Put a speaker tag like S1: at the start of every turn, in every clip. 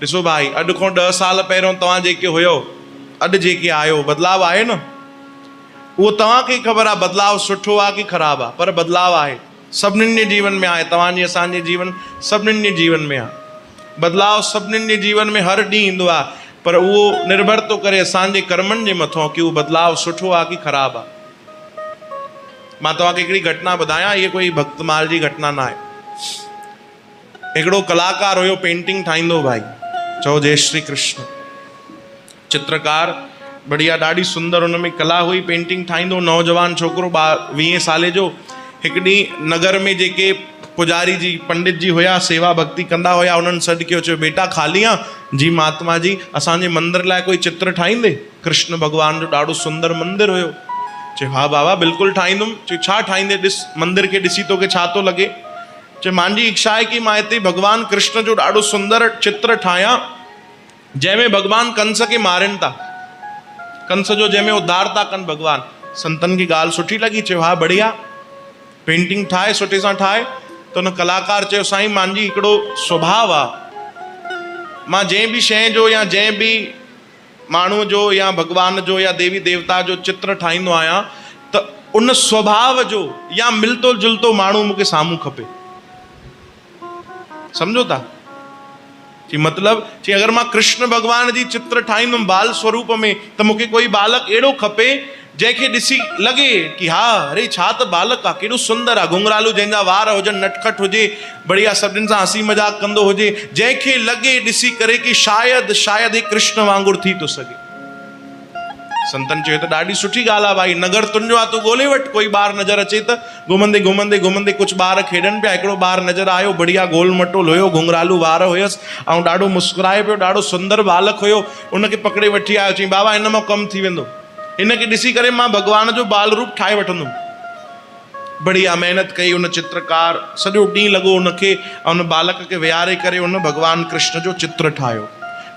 S1: ॾिसो भाई, अॼु खां 10 साल पहिरियों तव्हां जेके हुयो, अॼु जेके आहियो, बदलाव आहे न। उहो तव्हांखे ख़बर आहे बदलाव सुठो आहे कि ख़राबु आहे, पर बदलाव आहे, सभिनीनि जे जीवन में आहे। तव्हांजे असांजे जीवन, सभिनीनि जे जीवन में आहे बदलाव। सभिनीनि जे जीवन में हर ॾींहुं ईंदो आहे, पर उहो निर्भर थो करे असांजे कर्मनि जे मथां कि उहो बदलाव सुठो आहे कि ख़राबु आहे। मां तव्हांखे हिकिड़ी घटना ॿुधायां, इहा कोई भक्तमाल जी घटना न आहे। हिकिड़ो कलाकार हुयो, पेंटिंग ठाहींदो भाई, चओ जय श्री कृष्ण, चित्रकार, बढ़िया, ॾाढी सुंदर हुन में कला हुई, पेंटिंग ठाहींदो। नौजवान छोकिरो, 20 साले जो। हिकु ॾींहुं नगर में जेके पुजारी जी, पंडित जी हुया, सेवा भक्ति कंदा हुया, उन्हनि सॾु कयो, चयो बेटा ख़ाली आहे? जी महात्मा जी, असांजे मंदिर लाइ कोई चित्र ठाहींदे? कृष्ण भॻवान जो ॾाढो सुंदर मंदिर हुयो। चयो हा बाबा बिल्कुलु ठाहींदुमि। चयो छा ठाहींदे? ॾिस मंदिर खे ॾिसी तोखे छा थो लॻे? चयो मुंहिंजी इच्छा आहे कि मां हिते भॻवानु कृष्ण जो ॾाढो सुंदर चित्र ठाहियां, जंहिंमें भॻवानु कंस खे मारनि था, कंस जो जंहिंमें उद्धार था कनि भॻवानु। संतनि खे ॻाल्हि सुठी लॻी। चयो हा बढ़िया, पेंटिंग ठाहे, सुठे सां ठाहे। त हुन कलाकार चयो साईं, मुंहिंजी हिकिड़ो स्वभाव आहे, मां जंहिं बि शइ जो या जंहिं बि माण्हू जो या भॻवान जो या देवी देवता जो चित्र ठाहींदो आहियां, त उन स्वभाव जो या मिलतो जुलतो माण्हू मूंखे साम्हूं खपे। सम्झो था कि मतिलब कि अगर मां कृष्ण भगवान जी चित्र ठाहींदुमि बाल स्वरूप में, त मूंखे कोई बालक अहिड़ो खपे जंहिंखे ॾिसी लॻे कि हा अरे छा त बालक आहे, केॾो सुंदर आहे, घुंघरालू, जंहिंजा वार हुजनि, नटखट हुजे, बढ़िया, सभिनीनि सां हंसी मज़ाक कंदो हुजे, जंहिंखे लॻे ॾिसी करे कि शायदि शायदि ही कृष्ण वांगुरु थी थो सघे। संतन चयो त ॾाढी सुठी ॻाल्हि आहे भाई, नगर तुंहिंजो आहे, तूं ॻोल्हे वठि। कोई ॿार नज़र अचे त। घुमंदे घुमंदे घुमंदे कुझु ॿार खेॾनि पिया, हिकिड़ो ॿार नज़र आयो, बढ़िया गोल मटोल हुयो, घुंघरालू वार हुयसि ऐं ॾाढो मुस्कुराए पियो, ॾाढो सुंदर बालक हुयो। उनखे पकड़े वठी आयो, चई बाबा हिन मां कमु थी वेंदो, हिनखे ॾिसी करे मां भॻवान जो बाल रूप ठाहे वठंदुमि। बढ़िया महिनत कई उन चित्रकार, सॼो ॾींहुं लॻो उनखे ऐं उन बालक खे विहारे करे उन भॻवान कृष्ण जो चित्र ठाहियो,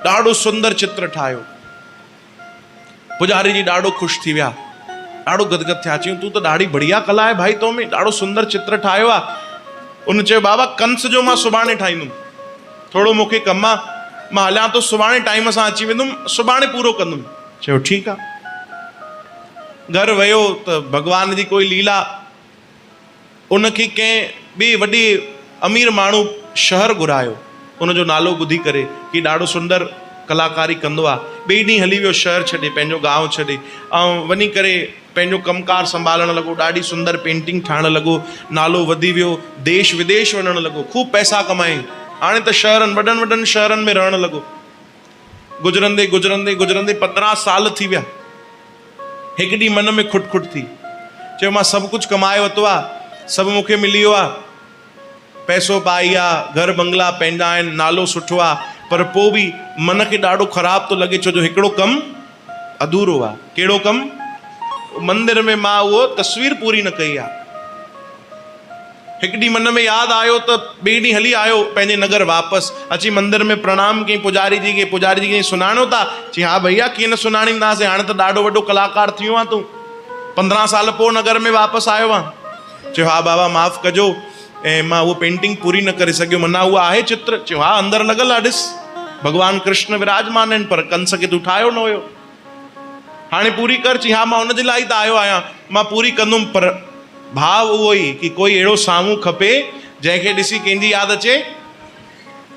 S1: ॾाढो सुंदर चित्र ठाहियो। पुजारी जी ॾाढो ख़ुशि थी विया, ॾाढो गदगद थिया। चयूं तूं त ॾाढी बढ़िया कला आहे भाई तो में, ॾाढो सुंदर चित्र ठाहियो आहे। उन चयो बाबा कंस जो मां सुभाणे ठाहींदुमि, थोरो मूंखे कमु आहे, मां हलियां थो, सुभाणे टाइम सां अची वेंदुमि, सुभाणे पूरो कंदुमि। चयो ठीकु आहे। घर वियो त भॻवान जी कोई लीला, उनखे कंहिं ॿिए वॾे अमीर माण्हू शहर घुरायो, उनजो नालो ॿुधी करे कि ॾाढो सुंदर कलाकारी कंदो आहे। ॿिए ॾींहुं हली वियो शहर छॾे, पंहिंजो गांव छॾे, ऐं वञी करे पंहिंजो कमकार संभालणु लॻो, ॾाढी सुंदर पेंटिंग ठाहिणु लॻो, नालो वधी वियो, देश विदेश वञणु लॻो, ख़ूब पैसा कमाए। हाणे त शहरनि, वॾनि वॾनि शहरनि में रहणु लॻो। गुज़रंदे गुज़रंदे गुज़रंदे 15 साल थी विया। हिकु ॾींहुं मन में खुट खुट थी, चयो मां सभु कुझु कमाए वरितो आहे, सभु मूंखे मिली वियो आहे, पैसो पाई आहे, घर बंगला पंहिंजा आहिनि, नालो सुठो आहे, पर पोइ बि मन खे ॾाढो ख़राबु थो लॻे, छो जो हिकिड़ो कमु अधूरो आहे। कहिड़ो कमु? मंदिर में मां उहो तस्वीर पूरी न कई आहे। हिकु ॾींहुं मन में यादि आयो त ॿिए ॾींहुं हली आयो पंहिंजे नगर वापसि, अची मंदिर में प्रणाम कई पुजारी जी खे। पुजारी जी खे सुञाणो था? चई हा भैया कीअं न सुञाणींदासीं, हाणे त ॾाढो वॾो कलाकार थी वियो आहे तूं, 15 साल पोइ नगर में वापसि आयो आहे। चयो हा बाबा माफ़ु कजो, ऐं मां उहो पेंटिंग पूरी न करे सघियो, माना उहा आहे चित्र। चयो हा अंदरि लॻल आहे, ॾिस भॻवान कृष्ण विराजमान आहिनि, पर कंस खे तूं ठाहियो न हुयो, हाणे पूरी कर। चई हा मां हुनजे लाइ त आयो आहियां, मां पूरी कंदुमि, पर भाव उहो ई कि कोई अहिड़ो साम्हूं खपे जंहिंखे ॾिसी कंहिंजी यादि अचे।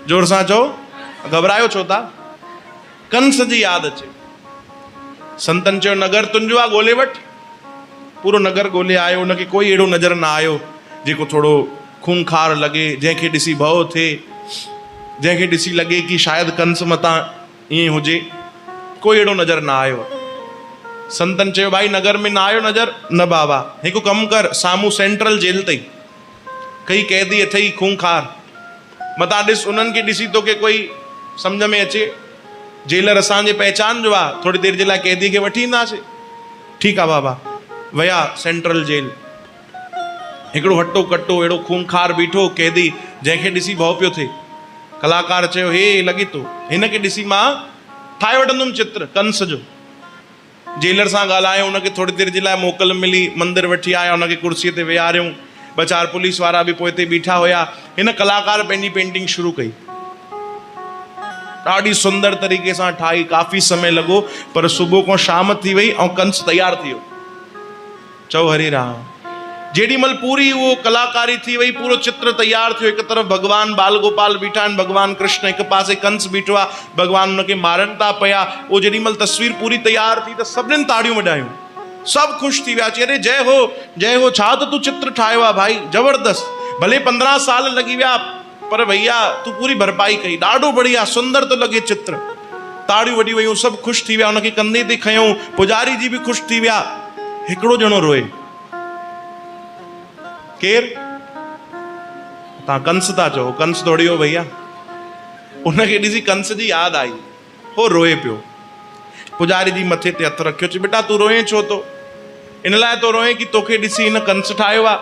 S1: जोर सां चओ, घबरायो छो था? कंस जी यादि अचे। संतन चयो नगर तुंहिंजो आहे, ॻोल्हे वठि। पूरो नगर ॻोल्हे आयो, उनखे कोई अहिड़ो नज़र न आयो जेको थोरो खूंखार लॻे, जंहिंखे ॾिसी भउ थिए, जंहिंखे ॾिसी लॻे कि शायदि कंस मथां ईअं हुजे, कोई अहिड़ो नज़र न आयो। संतन चयो भाई नगर में न आयो नज़र? न बाबा, हिकु कमु कर, साम्हूं सेंट्रल जेल अथई, कई कैदी अथई खूंखार, मथां ॾिस, उन्हनि खे ॾिसी तोखे कोई सम्झ में अचे, जेलर असांजे पहचान जो आहे, थोरी देरि जे लाइ कैदी खे वठी ईंदासीं। ठीकु आहे बाबा। विया सेंट्रल जेल, हिकिड़ो हटो कटो अहिड़ो खूंखार बीठो कैदी, जंहिंखे ॾिसी भउ पियो थिए। कलाकार चयो हे लॻे थो हिनखे ॾिसी मां ठाहे वठंदुमि चित्र कंस जो। जेलर सां ॻाल्हायो, उनखे थोरी देरि जे लाइ मोकल मिली, मंदिर वठी आया, उनखे कुर्सीअ ते वेहारियूं, 2-4 पुलिस वारा बि पोइ हिते बीठा हुया। हिन कलाकार पंहिंजी पेंटिंग शुरू कई, ॾाढी सुंदर तरीक़े सां ठाही, काफ़ी समय लॻो, पर सुबुह खां शाम थी वई ऐं कंस तयारु थी वियो। चओ हरे राम। जेॾीमहिल पूरी उहो कलाकारी थी वई, पूरो चित्र तयारु थियो, हिकु तरफ़ भॻवान बाल गोपाल बीठा आहिनि, भॻवान कृष्ण, हिकु पासे कंस बीठो आहे, भॻवान हुनखे मारनि था पिया। उहो जेॾीमहिल तस्वीर पूरी तयारु थी त सभिनीनि ताड़ियूं वॼायूं, सभु ख़ुशि थी विया, चई अरे जय हो जय हो, छा त तूं चित्र ठाहियो आहे भाई, ज़बरदस्त। भले 15 साल लॻी विया, पर भैया तूं पूरी भरपाई कई, ॾाढो बढ़िया, सुंदर थो लॻे चित्र। ताड़ियूं वॼी वयूं, सभु ख़ुशि थी विया, हुनखे कंधे ते खयूं, पुजारी जी बि ख़ुशि थी विया। हिकिड़ो ॼणो रोए। केरु? तव्हां कंस था चओ। कंस दौड़ियो भैया, उनखे ॾिसी कंस जी यादि आई, हो रोए पियो। पुजारी जी मथे ते हथु रखियो, चई बेटा तूं रोए छो थो? इन लाइ तो रोए कि तोखे ॾिसी हिन कंस ठाहियो आहे,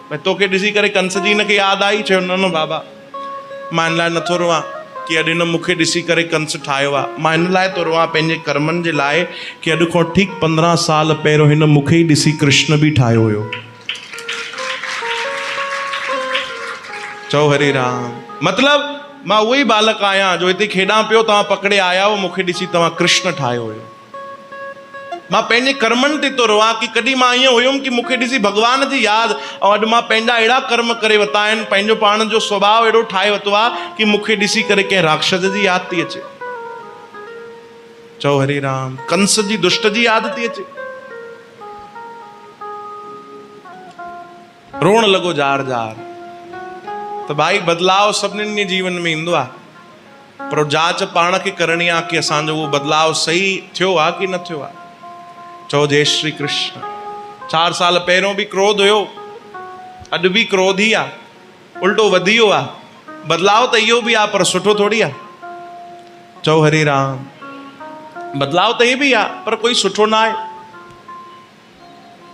S1: भई तोखे ॾिसी करे कंस जी हिनखे यादि आई। चयो न न बाबा, मां हिन लाइ नथो रोआं कि अॼु हिन मूंखे ॾिसी करे कंस ठाहियो आहे, मां हिन लाइ थो रोआं पंहिंजे कर्मनि जे लाइ कि अॼु खां ठीकु 15 साल पहिरियों हिन मूंखे ई ॾिसी कृष्ण बि ठाहियो हुयो। चओ हरे राम। मतलब मां उहो ई बालक आहियां जो हिते खेॾां पियो, तव्हां पकड़े आया हो, मूंखे ॾिसी तव्हां कृष्ण ठाहियो हुयो। मां पंहिंजे कर्मनि ते थो रोआं कि कॾहिं मां ईअं हुयुमि कि मूंखे ॾिसी भॻवान जी यादि, ऐं अॼु मां पंहिंजा अहिड़ा कर्म करे वरिता आहिनि, पंहिंजो पाण जो स्वभाव अहिड़ो ठाहे वरितो आहे कि मूंखे ॾिसी करे कंहिं राक्षस जी यादि थी अचे। चओ हरे राम। कंस जी दुष्ट जी यादि थी अचे। रोअण लॻो जार जार। त भाई बदलाव सभिनीनि जे जीवन में ईंदो आहे, पर जांच पाण खे करणी आहे कि असांजो उहो बदलाव सही थियो आहे कि न थियो आहे। चओ जय श्री कृष्ण। 4 साल पहिरियों बि क्रोध हुयो, अॼु बि क्रोध ई आहे, उल्टो वधी वियो आहे। बदलाव त इहो बि आहे, पर सुठो थोड़ी आहे। चओ हरे राम। बदलाव त इहो बि आहे, पर कोई सुठो न आहे।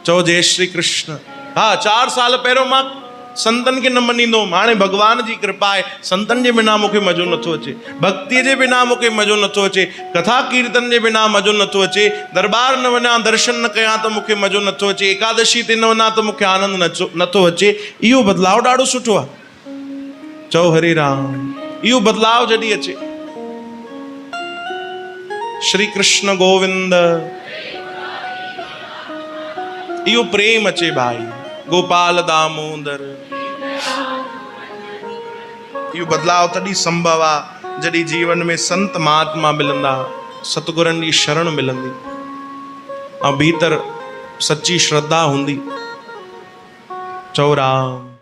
S1: चओ जय श्री कृष्ण। हाँ, 4 साल पहिरियों मां संतन खे न मञींदो हुउमि, हाणे भॻवान जी कृपा आहे, संतन जे बिना मूंखे मज़ो नथो अचे, भक्तीअ जे बिना मूंखे मज़ो नथो अचे, कथा कीर्तन जे बिना मज़ो नथो अचे, दरबार न वञा, दर्शन न कयां त मूंखे मज़ो नथो अचे, एकादशी ते न वञा त मूंखे आनंद नथो अचे। इहो बदलाव ॾाढो सुठो आहे। चओ हरे राम। इहो बदलाव जॾहिं अचे, श्री कृष्ण गोविंद, इहो प्रेम अचे भाई, गोपाल दामोदर, इहो बदलाव तॾहिं संभव आहे जॾहिं जीवन में संत महात्मा मिलंदा, सतगुरनि जी शरण मिलंदी, ऐं भीतर सच्ची श्रद्धा हूंदी। चओ राम।